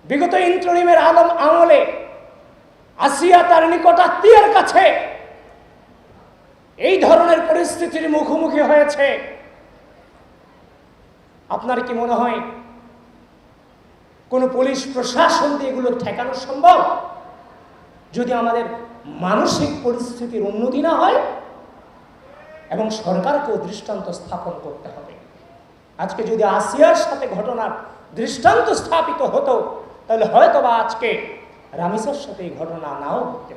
বিগত ইন্টারিমের আমলে আসিয়া তার নিকটাত্মীয়ের কাছে এই ধরনের পরিস্থিতির মুখোমুখি হয়েছে। আপনার কি মনে হয় কোন পুলিশ প্রশাসন দিয়ে এগুলো ঠেকানো সম্ভব? যদি আমাদের মানসিক পরিস্থিতির উন্নতি না হয়, এবং সরকারকেও দৃষ্টান্ত স্থাপন করতে হবে। আজকে যদি আসিয়ার সাথে ঘটনার দৃষ্টান্ত স্থাপিত হতো, তাহলে হয়তো বা আজকে রামিসার সাথে এই ঘটনা নাও হতো।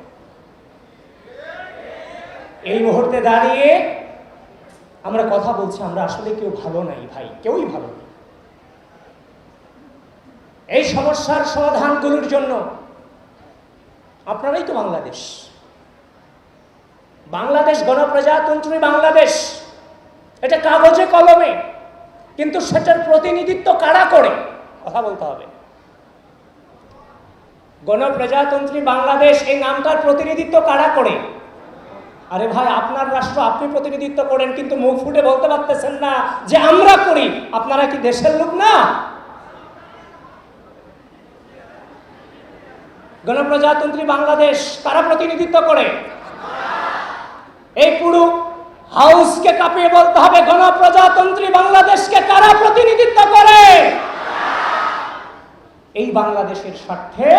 এই মুহূর্তে দাঁড়িয়ে আমরা কথা বলছি, আমরা আসলে কেউ ভালো নাই ভাই, কেউই ভালো নেই। এই সমস্যার সমাধানগুলোর জন্য আপনারাই তো বাংলাদেশ, বাংলাদেশ গণপ্রজাতন্ত্রী বাংলাদেশ, এটা কাগজে কলমে, কিন্তু সেটার প্রতিনিধিত্ব কারা করে কথা বলতে হবে। গণপ্রজাতন্ত্রী বাংলাদেশ এই নামটার প্রতিনিধিত্ব কারা করে? আরে ভাই, আপনার রাষ্ট্র আপনি প্রতিনিধিত্ব করেন, কিন্তু মুখ ফুটে বলতে পারতেছেন না যে আমরা করি। আপনারা কি দেশের লোক না? গণপ্রজাতন্ত্রী বাংলাদেশ কারা প্রতিনিধিত্ব করে? এই পুরো হাউসকে কাঁপিয়ে বলতে হবে, গণপ্রজাতন্ত্রী বাংলাদেশকে কারা প্রতিনিধিত্ব করে? এই বাংলাদেশের স্বার্থে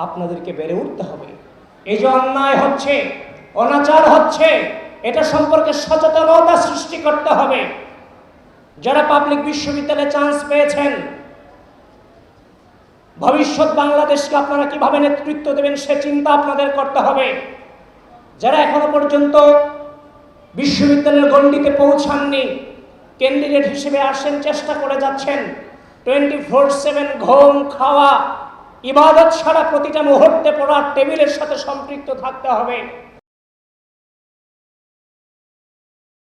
আপনাদেরকে বেড়ে উঠতে হবে। এই যে অন্যায় হচ্ছে, অনাচার হচ্ছে, এটা সম্পর্কে সচেতনতা সৃষ্টি করতে হবে। যারা পাবলিক বিশ্ববিদ্যালয়ে চান্স পেয়েছেন, ভবিষ্যৎ বাংলাদেশকে আপনারা কিভাবে নেতৃত্ব দেবেন সে চিন্তা আপনাদের করতে হবে। যারা এখনো পর্যন্ত বিশ্ববিদ্যালয়ের গণ্ডিতে পৌঁছাননি, ক্যান্ডিডেট হিসেবে আসেন, চেষ্টা করে যাচ্ছেন, 24/7 ঘুম, খাওয়া, ইবাদত ছাড়া প্রতিটা মুহূর্তে পড়ার টেবিলের সাথে সম্পৃক্ত থাকতে হবে।